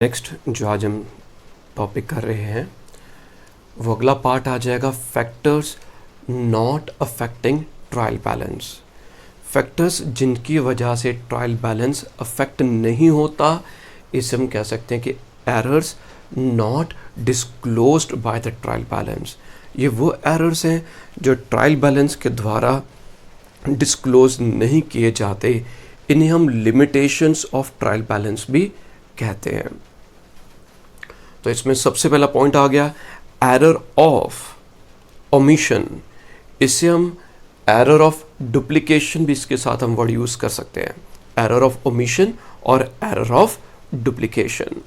Next जो आज हम टॉपिक कर रहे हैं वो अगला पार्ट आ जाएगा factors not affecting trial balance. Factors जिनकी वजह से ट्रायल बैलेंस अफेक्ट नहीं होता, इसे हम कह सकते हैं कि errors not disclosed bye the trial balance. ये वो एरर्स हैं जो ट्रायल बैलेंस के द्वारा डिस्क्लोज नहीं किए जाते, इन्हें हम लिमिटेशंस ऑफ ट्रायल बैलेंस भी कहते हैं। तो इसमें सबसे पहला पॉइंट आ गया एरर ऑफ ओमिशन। इसे हम एरर ऑफ डुप्लीकेशन भी इसके साथ हम वर्ड यूज कर सकते हैं, एरर ऑफ ओमिशन और एरर ऑफ डुप्लीकेशन।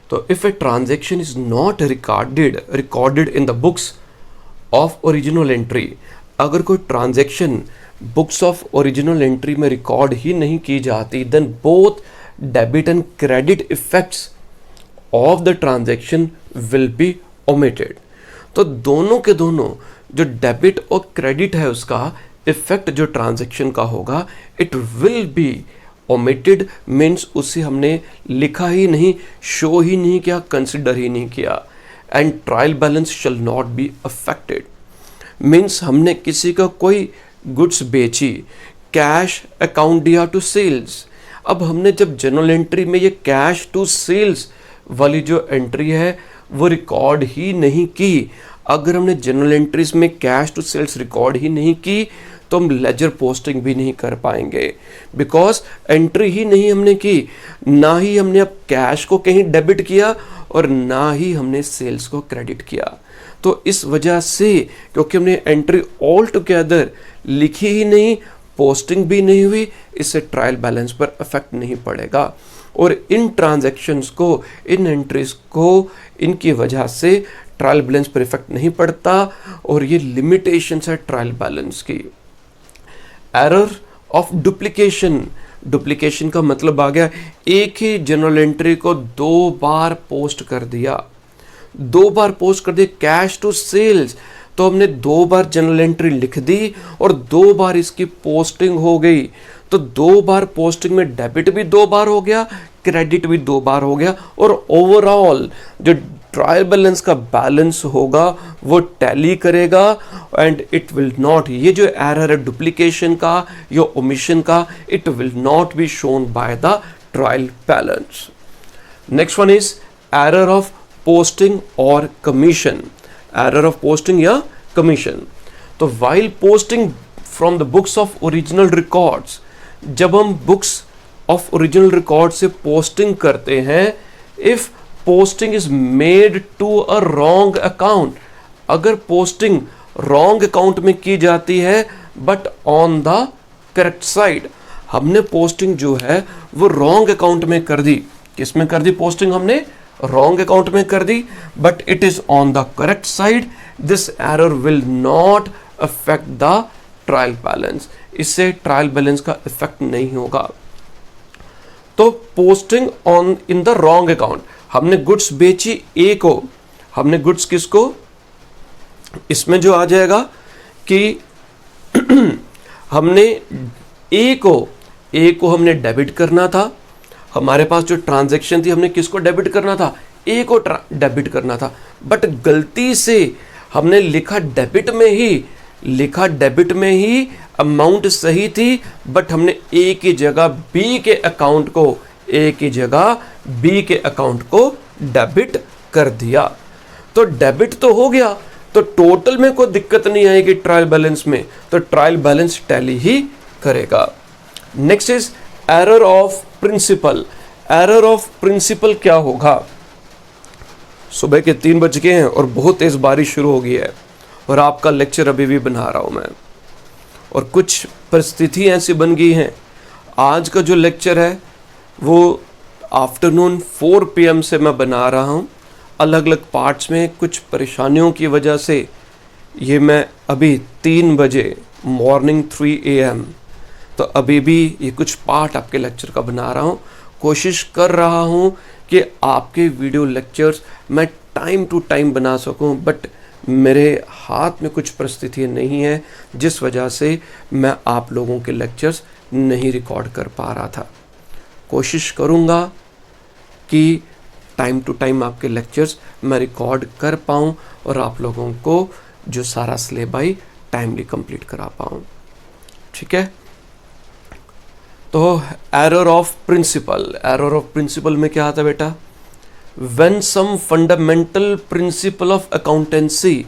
तो if a transaction is not recorded in the books of original entry, अगर कोई transaction books of original entry में रिकॉर्ड ही नहीं की जाती, then both debit and credit effects of the transaction will be omitted. तो दोनों के दोनों जो डेबिट और क्रेडिट है उसका इफेक्ट जो ट्रांजैक्शन का होगा it will be omitted, means उसे हमने लिखा ही नहीं, शो ही नहीं किया, कंसिडर ही नहीं किया। And trial balance shall not be affected, means हमने किसी का कोई गुड्स बेची, कैश अकाउंट दिया टू सेल्स। अब हमने जब जनरल एंट्री में ये कैश टू सेल्स वाली जो एंट्री है वो रिकॉर्ड ही नहीं की, अगर हमने जनरल एंट्रीज में कैश टू सेल्स रिकॉर्ड ही नहीं की तो हम लेजर पोस्टिंग भी नहीं कर पाएंगे, बिकॉज एंट्री ही नहीं हमने की, ना ही हमने अब कैश को कहीं डेबिट किया और ना ही हमने सेल्स को क्रेडिट किया। तो इस वजह से क्योंकि हमने एंट्री ऑल टुगेदर लिखी ही नहीं, पोस्टिंग भी नहीं हुई, इससे ट्रायल बैलेंस पर इफेक्ट नहीं पड़ेगा। और इन ट्रांजैक्शंस को, इन एंट्रीज को, इनकी वजह से ट्रायल बैलेंस पर इफेक्ट नहीं पड़ता और ये लिमिटेशंस है ट्रायल बैलेंस की। एरर ऑफ डुप्लीकेशन, डुप्लीकेशन का मतलब आ गया एक ही जनरल एंट्री को दो बार पोस्ट कर दिया, दो बार पोस्ट कर दिया कैश टू सेल्स, तो हमने दो बार जनरल एंट्री लिख दी और दो बार इसकी पोस्टिंग हो गई। तो दो बार पोस्टिंग में डेबिट भी दो बार हो गया, क्रेडिट भी दो बार हो गया, और ओवरऑल जो ट्रायल बैलेंस का बैलेंस होगा वो टैली करेगा एंड इट विल नॉट, ये जो एरर है डुप्लीकेशन का या ओमिशन का, it will not be shown by the trial balance. Next one is error of posting और कमीशन, एरर ऑफ पोस्टिंग या कमीशन। तो while posting from the books of original records, जब हम books of original record से posting करते हैं, if posting is made to a wrong account, अगर posting wrong account में की जाती है but on the correct side, हमने पोस्टिंग जो है वो रॉन्ग अकाउंट में कर दी, किस में कर दी पोस्टिंग, हमने रॉन्ग अकाउंट में कर दी, but it is on the correct side, this error will not affect the trial balance, इससे ट्रायल बैलेंस का इफेक्ट नहीं होगा। तो posting on in the wrong account, हमने गुड्स बेची ए को, हमने गुड्स किसको, इसमें जो आ जाएगा कि हमने ए को हमने डेबिट करना था, हमारे पास जो ट्रांजैक्शन थी हमने किसको डेबिट करना था, ए को डेबिट करना था, बट गलती से हमने लिखा डेबिट में ही, अमाउंट सही थी, बट हमने ए की जगह बी के अकाउंट को डेबिट कर दिया। तो डेबिट तो हो गया, तो टोटल में कोई दिक्कत नहीं आएगी ट्रायल बैलेंस में, तो ट्रायल बैलेंस टैली ही करेगा। Next is error of principle. Error of principle क्या होगा, सुबह के 3 बज गए हैं और बहुत तेज बारिश शुरू हो गई है और आपका लेक्चर अभी भी बना रहा हूं मैं, और कुछ परिस्थिति ऐसी बन गई हैं, आज का जो लेक्चर है वो आफ्टरनून 4 PM से मैं बना रहा हूं, अलग अलग पार्ट्स में कुछ परेशानियों की वजह से ये मैं अभी 3 बजे मॉर्निंग 3 AM, तो अभी भी ये कुछ पार्ट आपके लेक्चर का बना रहा हूँ, कोशिश कर रहा हूँ कि आपके वीडियो लेक्चर्स मैं टाइम टू टाइम बना सकूँ, बट मेरे हाथ में कुछ परिस्थितियाँ नहीं है जिस वजह से मैं आप लोगों के लेक्चर्स नहीं रिकॉर्ड कर पा रहा था। कोशिश करूँगा कि टाइम टू टाइम आपके लेक्चर्स मैं रिकॉर्ड कर पाऊँ और आप लोगों को जो सारा सिलेबस टाइमली कंप्लीट करा पाऊँ। ठीक है, तो एरर ऑफ प्रिंसिपल में क्या आता है बेटा? When some fundamental principle of accountancy,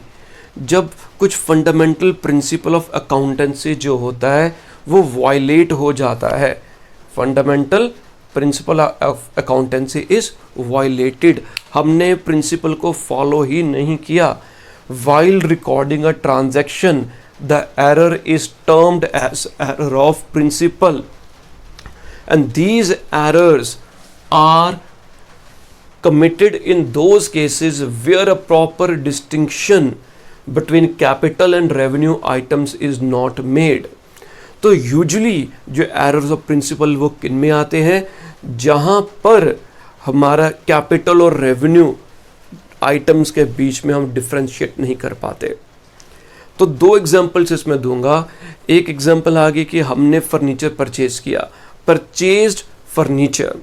जब कुछ फंडामेंटल प्रिंसिपल ऑफ अकाउंटेंसी जो होता है वो वायलेट हो जाता है, fundamental principle of accountancy is violated, हमने प्रिंसिपल को फॉलो ही नहीं किया, while recording a transaction the error is termed as error of principal, and these errors are committed in those cases where a proper distinction between capital and revenue items is not made। तो usually जो errors of principal वो किन में आते हैं? जहां पर हमारा कैपिटल और रेवेन्यू आइटम्स के बीच में हम डिफ्रेंशिएट नहीं कर पाते। तो दो एग्जांपल्स इसमें दूंगा। एक एग्जांपल आगे कि हमने फर्नीचर परचेज किया, परचेज्ड फर्नीचर,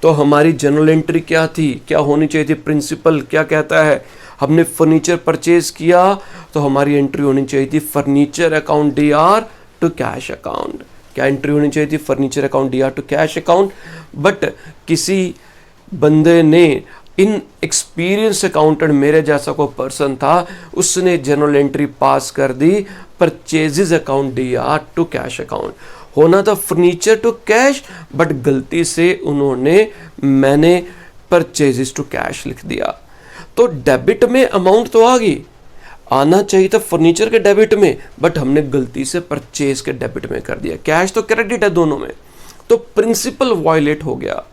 तो हमारी जनरल एंट्री क्या थी, क्या होनी चाहिए थी? प्रिंसिपल क्या कहता है? हमने फर्नीचर परचेज किया तो हमारी एंट्री होनी चाहिए थी furniture account DR to cash account. क्या एंट्री होनी चाहिए थी? Furniture account DR to cash account. But किसी बंदे ने, इन एक्सपीरियंस अकाउंटेंट मेरे जैसा कोई पर्सन था, उसने जनरल एंट्री पास कर दी purchases account DR to cash account. होना था फर्नीचर टू कैश, बट गलती से उन्होंने मैंने परचेजेस टू कैश लिख दिया। तो डेबिट में अमाउंट तो आ गई, आना चाहिए था फर्नीचर के डेबिट में, बट हमने गलती से परचेज के डेबिट में कर दिया। कैश तो क्रेडिट है दोनों में, तो प्रिंसिपल वायलेट हो गया।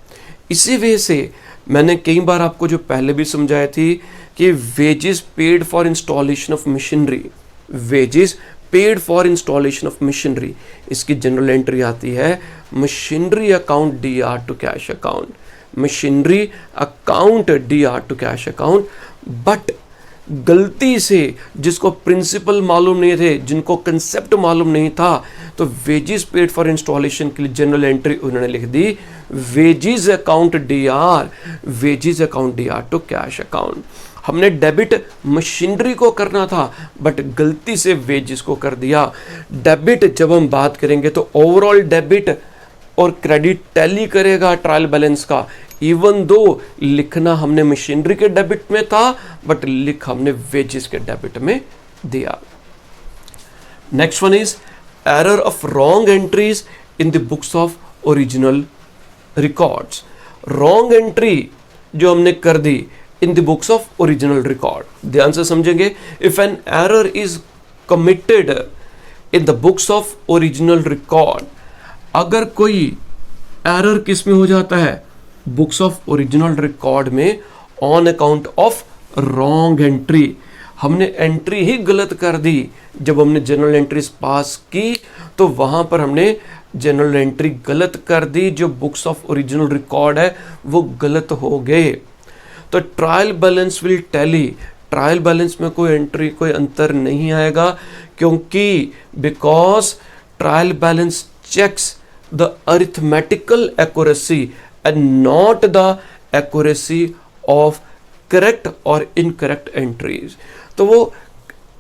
इसी वजह से मैंने कई बार आपको जो पहले भी समझाया थी कि wages paid for installation of machinery, wages paid for installation of machinery, इसकी जनरल एंट्री आती है machinery account DR to cash account, machinery account DR to cash account. But गलती से जिसको प्रिंसिपल मालूम नहीं थे, जिनको कंसेप्ट मालूम नहीं था, तो वेजेस पेड फॉर इंस्टॉलेशन के लिए जनरल एंट्री उन्होंने लिख दी wages account DR, wages account DR to cash account. हमने डेबिट मशीनरी को करना था, बट गलती से वेजेस को कर दिया। डेबिट जब हम बात करेंगे तो ओवरऑल डेबिट और क्रेडिट टैली करेगा ट्रायल बैलेंस का, इवन दो लिखना हमने मशीनरी के डेबिट में था, बट लिख हमने वेजेस के डेबिट में दिया। Next one is error of wrong entries in the books of original records. Wrong entry जो हमने कर दी in the books of original record, ध्यान से समझेंगे। If an error is committed in the books of original record, अगर कोई error किस में हो जाता है? बुक्स ऑफ ओरिजिनल रिकॉर्ड में, on account of wrong entry, हमने एंट्री ही गलत कर दी। जब हमने जनरल एंट्रीज पास की तो वहां पर हमने जनरल एंट्री गलत कर दी, जो बुक्स ऑफ ओरिजिनल रिकॉर्ड है वो गलत हो गए। तो trial balance will tally, trial balance में कोई एंट्री, कोई अंतर नहीं आएगा, क्योंकि because trial balance checks the arithmetical accuracy and not the accuracy of correct और इनकरेक्ट एंट्रीज। तो वो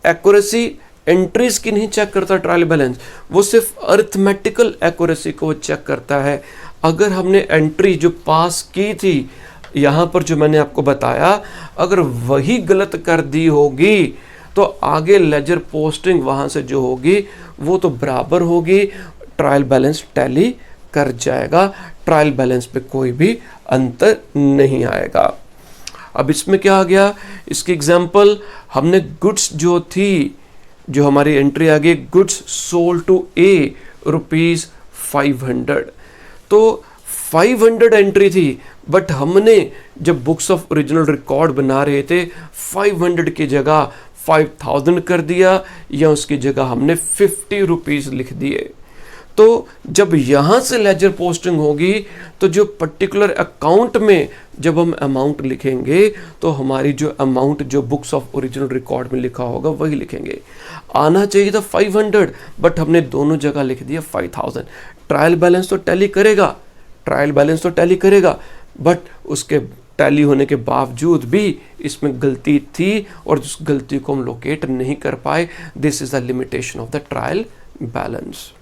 एक्यूरेसी एंट्रीज की नहीं चेक करता ट्रायल बैलेंस, वो सिर्फ अरिथमेटिकल एक्यूरेसी को चेक करता है। अगर हमने एंट्री जो पास की थी यहाँ पर जो मैंने आपको बताया, अगर वही गलत कर दी होगी तो आगे लेजर पोस्टिंग वहाँ से जो होगी वो तो बराबर होगी, ट्रायल बैलेंस टैली कर जाएगा, ट्रायल बैलेंस पे कोई भी अंतर नहीं आएगा। अब इसमें क्या आ गया? इसकी एग्जांपल, हमने गुड्स जो थी, जो हमारी एंट्री आ गई, गुड्स सोल्ड टू A ₹500, तो 500 एंट्री थी, बट हमने जब बुक्स ऑफ ओरिजिनल रिकॉर्ड बना रहे थे 500 की जगह 5000 कर दिया, या उसकी जगह हमने ₹50 लिख दिए। तो जब यहाँ से लेजर पोस्टिंग होगी तो जो पर्टिकुलर अकाउंट में जब हम अमाउंट लिखेंगे तो हमारी जो अमाउंट जो बुक्स ऑफ ओरिजिनल रिकॉर्ड में लिखा होगा वही लिखेंगे। आना चाहिए था 500, बट हमने दोनों जगह लिख दिया 5000। ट्रायल बैलेंस तो टैली करेगा, ट्रायल बैलेंस तो टैली करेगा, बट उसके टैली होने के बावजूद भी इसमें गलती थी और उस गलती को हम लोकेट नहीं कर पाए. This is the limitation of the trial balance.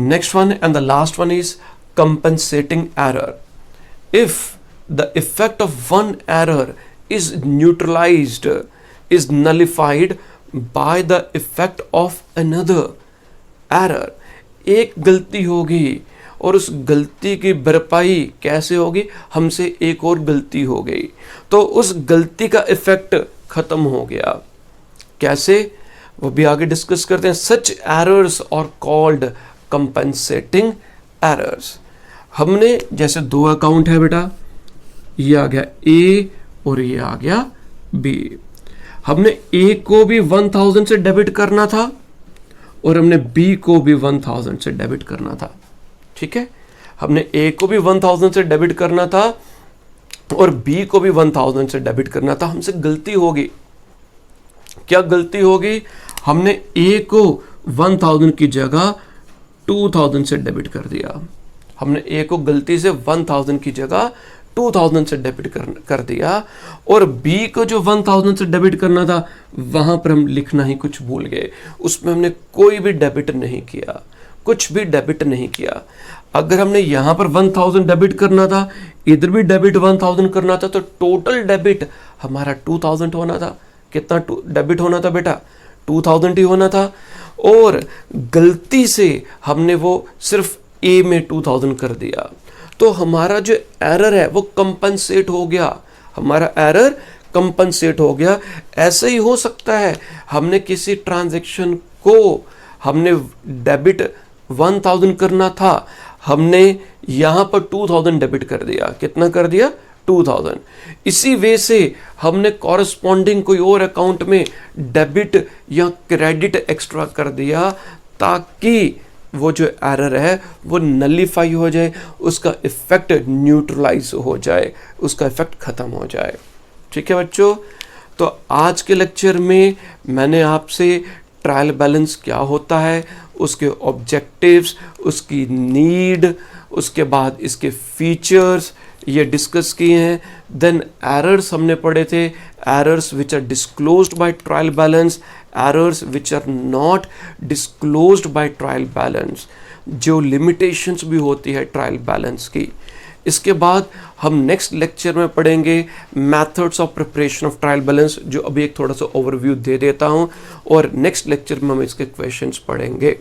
Next one and the last one is compensating error. If the effect of one error is neutralized, is nullified by the effect of another error. एक गलती होगी और उस गलती की भरपाई कैसे होगी? हमसे एक और गलती हो गई तो उस गलती का इफेक्ट खत्म हो गया. कैसे? वो भी आगे डिस्कस करते हैं. Such errors are called compensating errors. हमने जैसे दो अकाउंट है बेटा, ये आ गया ए और ये आ गया बी. हमने ए को भी 1000 से डेबिट करना था और हमने बी को भी 1000 से डेबिट करना था. ठीक है, हमने ए को भी 1000 से डेबिट करना था और बी को भी 1000 से डेबिट करना था. हमसे गलती होगी. क्या गलती होगी? हमने ए को 1000 की जगह 2000 से डेबिट कर दिया. हमने ए को गलती से 1000 की जगह 2000 से डेबिट कर दिया और बी को जो 1000 से डेबिट करना था वहां पर हम लिखना ही कुछ भूल गए. उसमें हमने कोई भी डेबिट नहीं किया, कुछ भी डेबिट नहीं किया. अगर हमने यहां पर 1000 डेबिट करना था, इधर भी डेबिट 1000 करना था, तो टोटल डेबिट हमारा 2000 होना था. कितना डेबिट होना था बेटा? 2000 ही होना था. और गलती से हमने वो सिर्फ ए में 2000 कर दिया तो हमारा जो एरर है वो कंपनसेट हो गया. हमारा एरर कंपनसेट हो गया. ऐसे ही हो सकता है हमने किसी ट्रांजैक्शन को हमने डेबिट 1000 करना था, हमने यहां पर 2000 डेबिट कर दिया. कितना कर दिया? 2000. इसी वे से हमने कॉरस्पॉन्डिंग कोई और अकाउंट में डेबिट या क्रेडिट एक्स्ट्रा कर दिया ताकि वो जो एरर है वो नलिफाई हो जाए, उसका इफेक्ट न्यूट्रलाइज हो जाए, उसका इफेक्ट खत्म हो जाए. ठीक है बच्चों, तो आज के लेक्चर में मैंने आपसे ट्रायल बैलेंस क्या होता है, उसके ऑब्जेक्टिव्स, उसकी नीड, उसके बाद इसके फीचर्स ये डिस्कस किए हैं. देन एरर्स हमने पढ़े थे. Errors which are disclosed by trial balance, errors which are not disclosed by trial balance, जो लिमिटेशंस भी होती है ट्रायल बैलेंस की. इसके बाद हम नेक्स्ट लेक्चर में पढ़ेंगे methods of preparation of trial balance, जो अभी एक थोड़ा सा ओवरव्यू दे देता हूं, और नेक्स्ट लेक्चर में हम इसके क्वेश्चंस पढ़ेंगे.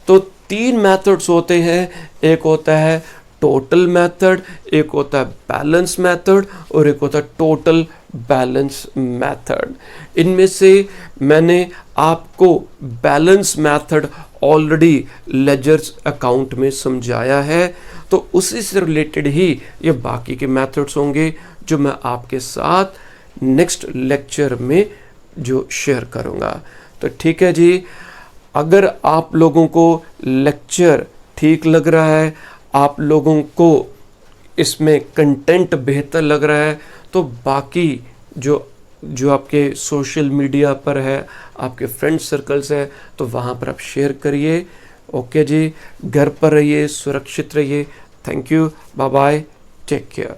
तो 3 मेथड्स होते हैं. एक होता है टोटल मेथड, एक होता है बैलेंस मेथड और एक होता है टोटल बैलेंस मेथड. इनमें से मैंने आपको balance method already ledgers account में समझाया है, तो उसी से रिलेटेड ही ये बाकी के मेथड्स होंगे जो मैं आपके साथ नेक्स्ट लेक्चर में जो शेयर करूँगा. तो ठीक है जी, अगर आप लोगों को लेक्चर ठीक लग रहा है, आप लोगों को इसमें कंटेंट बेहतर लग रहा है, तो बाकी जो आपके सोशल मीडिया पर है, आपके फ्रेंड सर्कल्स है, तो वहाँ पर आप शेयर करिए. ओके जी, घर पर रहिए, सुरक्षित रहिए. Thank you, bye bye, take care.